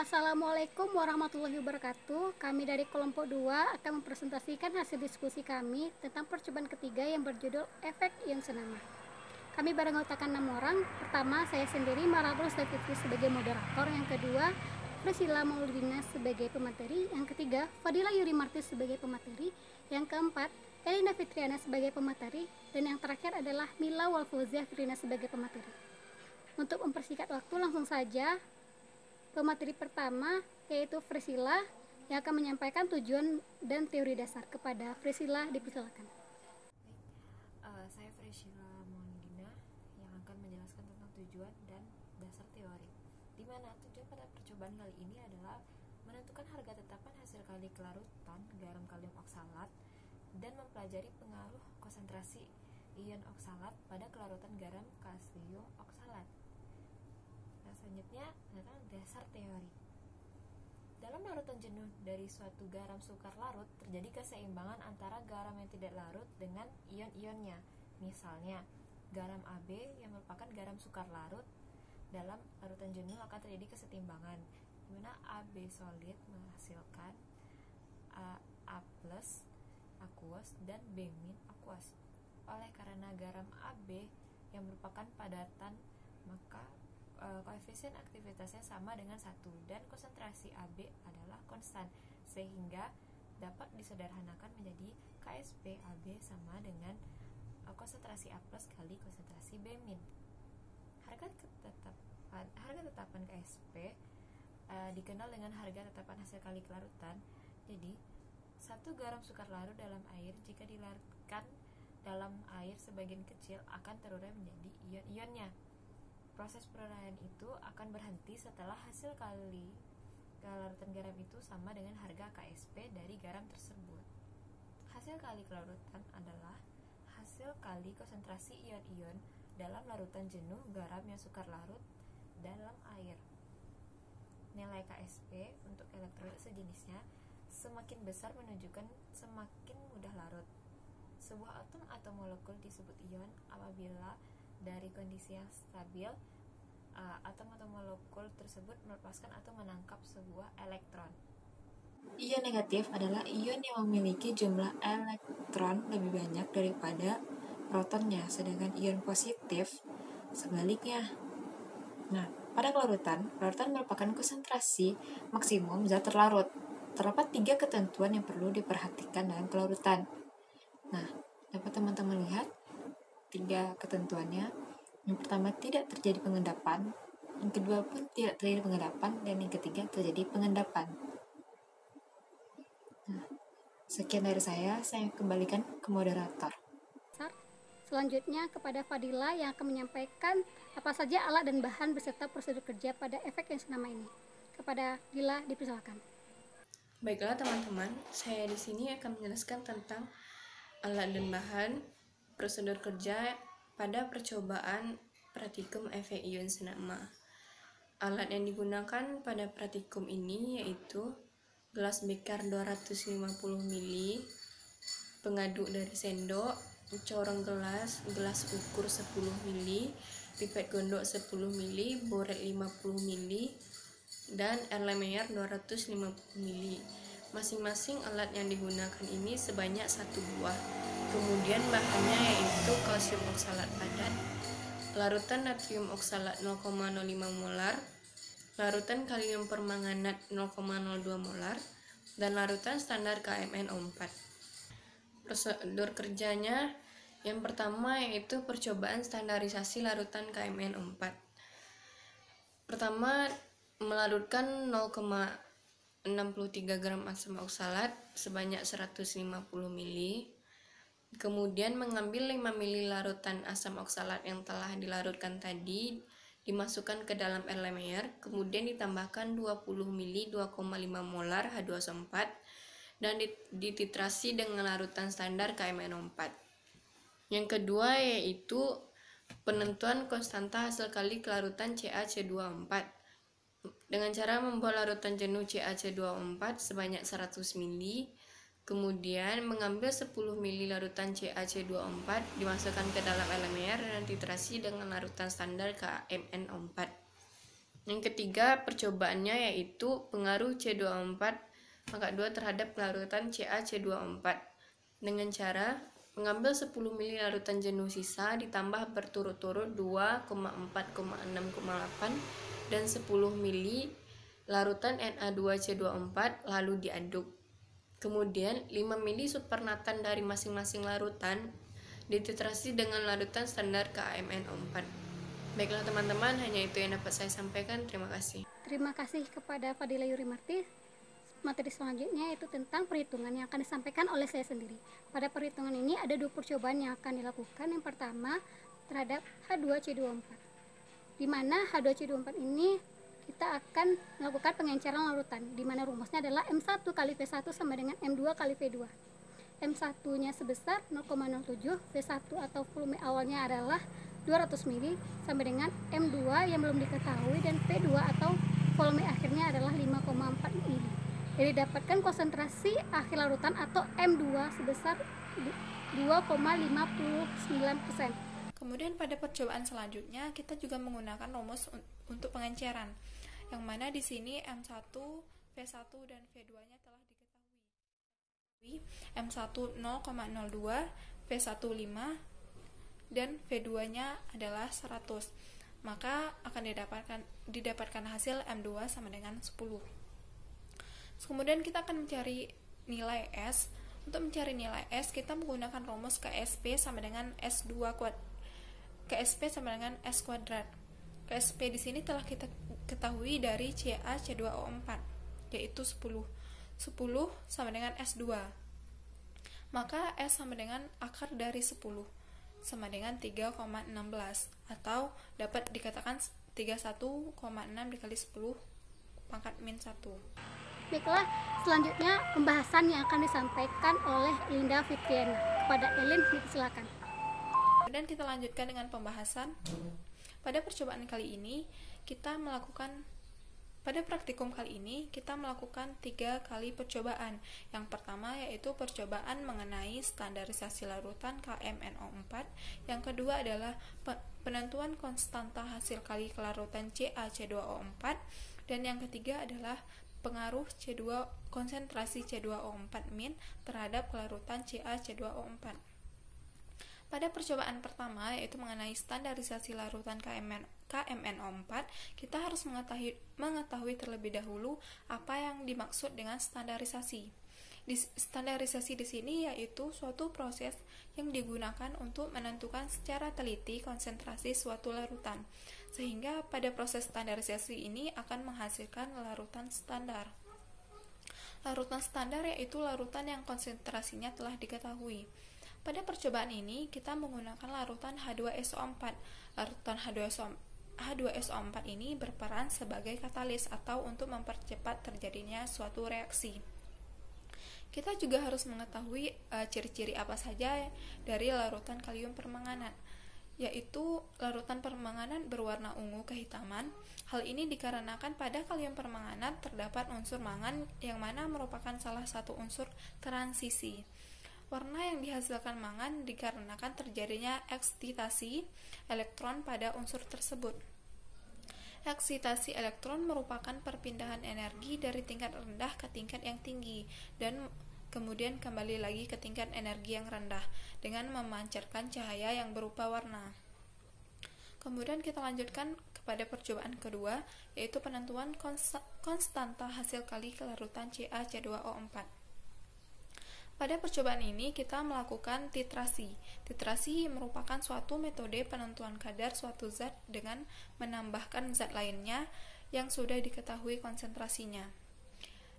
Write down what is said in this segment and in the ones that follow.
Assalamualaikum warahmatullahi wabarakatuh. Kami dari kelompok 2 akan mempresentasikan hasil diskusi kami tentang percobaan ketiga yang berjudul efek ion senama. Kami beranggotakan 6 orang. Pertama, saya sendiri, Maratul Stefitri sebagai moderator. Yang kedua, Priscilla Mauludina sebagai pemateri. Yang ketiga, Fadila Yuri Martis sebagai pemateri. Yang keempat, Elina Fitriana sebagai pemateri. Dan yang terakhir adalah Mila Walfauzia Fitrina sebagai pemateri. Untuk mempersingkat waktu, langsung saja. Pemateri pertama yaitu Priscilla yang akan menyampaikan tujuan dan teori dasar. Kepada Priscilla dipersilakan. Saya Priscilla Mauludina yang akan menjelaskan tentang tujuan dan dasar teori. Di mana tujuan pada percobaan kali ini adalah menentukan harga tetapan hasil kali kelarutan garam kalium oksalat dan mempelajari pengaruh konsentrasi ion oksalat pada kelarutan garam kalsium oksalat. Selanjutnya tentang dasar teori. Dalam larutan jenuh dari suatu garam sukar larut terjadi keseimbangan antara garam yang tidak larut dengan ion-ionnya. Misalnya, garam AB yang merupakan garam sukar larut dalam larutan jenuh akan terjadi kesetimbangan, di mana AB solid menghasilkan A+ aqueous dan B- aqueous. Oleh karena garam AB yang merupakan padatan, maka koefisien aktivitasnya sama dengan 1 dan konsentrasi AB adalah konstan, sehingga dapat disederhanakan menjadi KSP AB sama dengan konsentrasi A+ kali konsentrasi B-. Harga tetapan KSP dikenal dengan harga tetapan hasil kali kelarutan. Jadi 1 garam sukar larut dalam air jika dilarutkan dalam air sebagian kecil akan terurai menjadi ion-ionnya. Proses peruraian itu akan berhenti setelah hasil kali kelarutan garam itu sama dengan harga KSP dari garam tersebut. Hasil kali kelarutan adalah hasil kali konsentrasi ion-ion dalam larutan jenuh garam yang sukar larut dalam air. Nilai KSP untuk elektrolit sejenisnya semakin besar menunjukkan semakin mudah larut. Sebuah atom atau molekul disebut ion apabila dari kondisi yang stabil, atom atau molekul tersebut melepaskan atau menangkap sebuah elektron. Ion negatif adalah ion yang memiliki jumlah elektron lebih banyak daripada protonnya, sedangkan ion positif sebaliknya. Nah, pada kelarutan merupakan konsentrasi maksimum zat terlarut. Terdapat 3 ketentuan yang perlu diperhatikan dalam kelarutan. Nah, dapat teman-teman lihat 3 ketentuannya. Yang pertama, tidak terjadi pengendapan. Yang kedua pun tidak terjadi pengendapan. Dan yang ketiga, terjadi pengendapan. Nah, sekian dari saya kembalikan ke moderator. Selanjutnya kepada Fadila yang akan menyampaikan apa saja alat dan bahan beserta prosedur kerja pada efek ion senama ini. Kepada Dila dipersilakan. Baiklah teman-teman, saya di sini akan menjelaskan tentang alat dan bahan prosedur kerja pada percobaan praktikum efek ion senama. Alat yang digunakan pada praktikum ini yaitu gelas beker 250 ml, pengaduk dari sendok, corong gelas, gelas ukur 10 ml, pipet gondok 10 ml, boret 50 ml, dan air Lemaire 250 ml. Masing-masing alat yang digunakan ini sebanyak 1 buah. Kemudian bahannya yaitu kalsium oksalat padat, larutan natrium oksalat 0,05 molar, larutan kalium permanganat 0,02 molar, dan larutan standar KMnO4. Prosedur kerjanya yang pertama yaitu percobaan standarisasi larutan KMnO4. Pertama, melarutkan 0,63 gram asam oksalat sebanyak 150 ml. Kemudian mengambil 5 ml larutan asam oksalat yang telah dilarutkan tadi, dimasukkan ke dalam air Lemaire, kemudian ditambahkan 20 ml 2,5 molar H2SO4 dan dititrasi dengan larutan standar KMnO4. Yang kedua yaitu penentuan konstanta hasil kali kelarutan CaC2O4 dengan cara membuat larutan jenuh CaC2O4 sebanyak 100 ml. Kemudian mengambil 10 ml larutan CaC2O4 dimasukkan ke dalam air Lemaire dan titrasi dengan larutan standar KMnO4. Yang ketiga percobaannya yaitu pengaruh C24 terhadap larutan CaC24 dengan cara mengambil 10 ml larutan jenuh sisa ditambah berturut-turut 2,4,6,8 dan 10 ml larutan Na2C24 lalu diaduk. Kemudian 5 ml supernatan dari masing-masing larutan dititrasi dengan larutan standar KMNO4. Baiklah teman-teman, hanya itu yang dapat saya sampaikan. Terima kasih. Terima kasih kepada Fadila Yurimarti. Materi selanjutnya yaitu tentang perhitungan yang akan disampaikan oleh saya sendiri. Pada perhitungan ini ada 2 percobaan yang akan dilakukan. Yang pertama terhadap H2C24, di mana H2C24 ini kita akan melakukan pengenceran larutan, di mana rumusnya adalah M1 kali V1 sama dengan M2 kali V2. M1 nya sebesar 0,07, V1 atau volume awalnya adalah 200 ml sampai dengan M2 yang belum diketahui, dan V2 atau volume akhirnya adalah 5,4 ml. Jadi dapatkan konsentrasi akhir larutan atau M2 sebesar 2,59%. Kemudian pada percobaan selanjutnya kita juga menggunakan rumus untuk pengenceran, yang mana di sini M1, V1 dan V2-nya telah diketahui. M1 0,02, V1 5 dan V2-nya adalah 100. Maka akan didapatkan hasil M2 sama dengan 10. Kemudian kita akan mencari nilai S. Untuk mencari nilai S, kita menggunakan rumus KSP sama dengan S2 KSP sama dengan S kuadrat. KSP di sini telah kita ketahui dari CaC2O4, yaitu 10. 10 sama dengan S2. Maka S sama dengan akar dari 10, sama dengan 3,16, atau dapat dikatakan 31,6 dikali 10 pangkat min 1. Baiklah, selanjutnya pembahasan yang akan disampaikan oleh Linda Fitriana. Kepada Elin, silakan. Dan kita lanjutkan dengan pembahasan. Pada percobaan kali ini, pada praktikum kali ini, kita melakukan 3 kali percobaan. Yang pertama yaitu percobaan mengenai standarisasi larutan KMNO4. Yang kedua adalah penentuan konstanta hasil kali kelarutan CaC2O4. Dan yang ketiga adalah pengaruh konsentrasi C2O4 min terhadap kelarutan CaC2O4. Pada percobaan pertama, yaitu mengenai standarisasi larutan KMNO4, kita harus mengetahui terlebih dahulu apa yang dimaksud dengan standarisasi. Standarisasi di sini yaitu suatu proses yang digunakan untuk menentukan secara teliti konsentrasi suatu larutan, sehingga pada proses standarisasi ini akan menghasilkan larutan standar. Larutan standar yaitu larutan yang konsentrasinya telah diketahui. Pada percobaan ini, kita menggunakan larutan H2SO4. Larutan H2SO4 ini berperan sebagai katalis atau untuk mempercepat terjadinya suatu reaksi. Kita juga harus mengetahui ciri-ciri apa saja dari larutan kalium permanganat, yaitu larutan permanganat berwarna ungu kehitaman. Hal ini dikarenakan pada kalium permanganat terdapat unsur mangan yang mana merupakan salah satu unsur transisi. Warna yang dihasilkan mangan dikarenakan terjadinya eksitasi elektron pada unsur tersebut. Eksitasi elektron merupakan perpindahan energi dari tingkat rendah ke tingkat yang tinggi dan kemudian kembali lagi ke tingkat energi yang rendah dengan memancarkan cahaya yang berupa warna. Kemudian kita lanjutkan kepada percobaan kedua, yaitu penentuan konstanta hasil kali kelarutan CaC2O4. Pada percobaan ini kita melakukan titrasi. Titrasi merupakan suatu metode penentuan kadar suatu zat dengan menambahkan zat lainnya yang sudah diketahui konsentrasinya.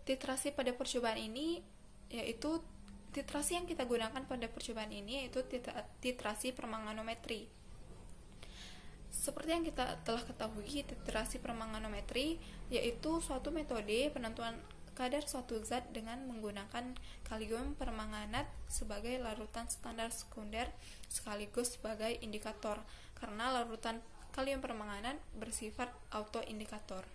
Titrasi pada percobaan ini yaitu titrasi yang kita gunakan pada percobaan ini yaitu titrasi permanganometri. Seperti yang kita telah ketahui, titrasi permanganometri yaitu suatu metode penentuan kadar suatu zat dengan menggunakan kalium permanganat sebagai larutan standar sekunder sekaligus sebagai indikator, karena larutan kalium permanganat bersifat autoindikator.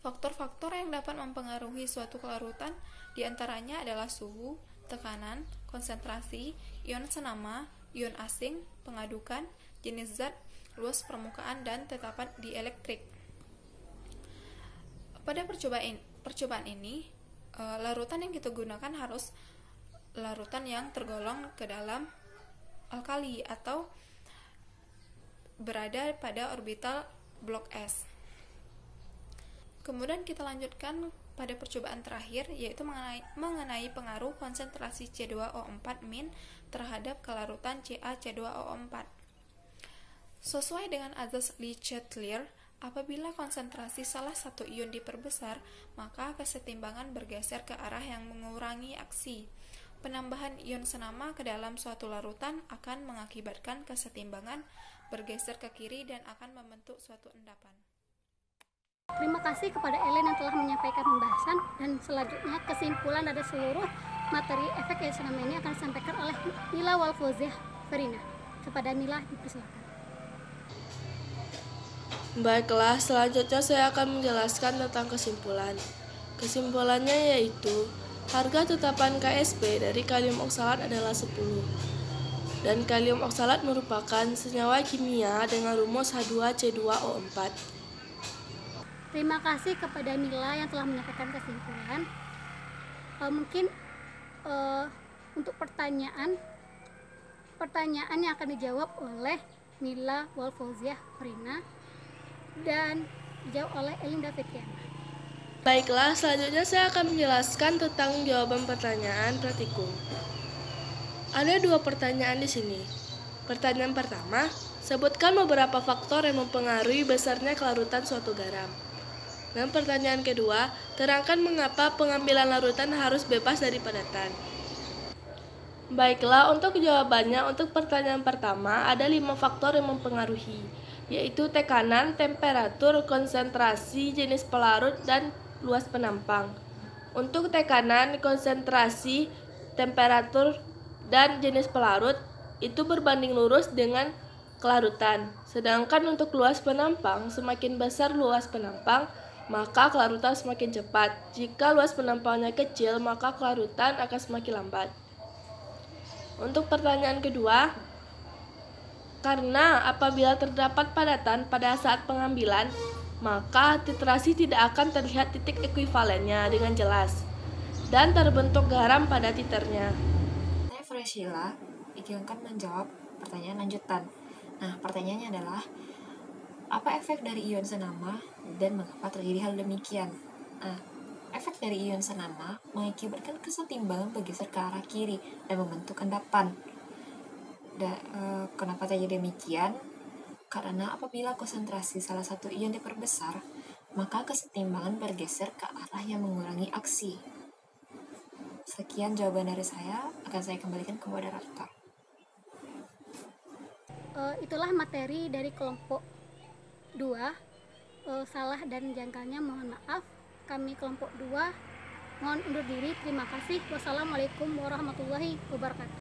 Faktor-faktor yang dapat mempengaruhi suatu kelarutan diantaranya adalah suhu, tekanan, konsentrasi, ion senama, ion asing, pengadukan, jenis zat, luas permukaan, dan tetapan dielektrik. Pada percobaan ini, larutan yang kita gunakan harus larutan yang tergolong ke dalam alkali atau berada pada orbital blok S. Kemudian kita lanjutkan pada percobaan terakhir, yaitu mengenai pengaruh konsentrasi C2O4- terhadap kelarutan CaC2O4. Sesuai dengan azas Le Chatelier, apabila konsentrasi salah satu ion diperbesar, maka kesetimbangan bergeser ke arah yang mengurangi aksi. Penambahan ion senama ke dalam suatu larutan akan mengakibatkan kesetimbangan bergeser ke kiri dan akan membentuk suatu endapan. Terima kasih kepada Ellen yang telah menyampaikan pembahasan, dan selanjutnya kesimpulan dari seluruh materi efek ion senama ini akan disampaikan oleh Mila Walfauziah Farina. Kepada Mila dipersilakan. Baiklah, selanjutnya saya akan menjelaskan tentang kesimpulan. Kesimpulannya yaitu harga tetapan KSP dari kalium oksalat adalah 10. Dan kalium oksalat merupakan senyawa kimia dengan rumus H2C2O4. Terima kasih kepada Mila yang telah menyampaikan kesimpulan. Mungkin untuk pertanyaan yang akan dijawab oleh Mila Walfauziah Farina dan dijawab oleh Elinda Fitriana. Baiklah, selanjutnya saya akan menjelaskan tentang jawaban pertanyaan praktikum. Ada 2 pertanyaan di sini. Pertanyaan pertama, sebutkan beberapa faktor yang mempengaruhi besarnya kelarutan suatu garam. Dan pertanyaan kedua, terangkan mengapa pengambilan larutan harus bebas dari padatan. Baiklah, untuk jawabannya untuk pertanyaan pertama ada 5 faktor yang mempengaruhi, yaitu tekanan, temperatur, konsentrasi, jenis pelarut, dan luas penampang. Untuk tekanan, konsentrasi, temperatur, dan jenis pelarut itu berbanding lurus dengan kelarutan. Sedangkan untuk luas penampang, semakin besar luas penampang, maka kelarutan semakin cepat. Jika luas penampangnya kecil, maka kelarutan akan semakin lambat. Untuk pertanyaan kedua, karena apabila terdapat padatan pada saat pengambilan, maka titrasi tidak akan terlihat titik ekuivalennya dengan jelas, dan terbentuk garam pada titernya. Saya Freshila, akan menjawab pertanyaan lanjutan. Nah, pertanyaannya adalah, apa efek dari ion senama dan mengapa terjadi hal demikian? Nah, efek dari ion senama mengakibatkan kesetimbangan bergeser ke arah kiri dan membentuk endapan. Kenapa terjadi demikian? Karena apabila konsentrasi salah satu ion diperbesar, maka kesetimbangan bergeser ke arah yang mengurangi aksi. Sekian jawaban dari saya, akan saya kembalikan ke moderator. Itulah materi dari kelompok 2. Salah dan jangkalnya mohon maaf. Kami kelompok 2 mohon undur diri. Terima kasih. Wassalamualaikum warahmatullahi wabarakatuh.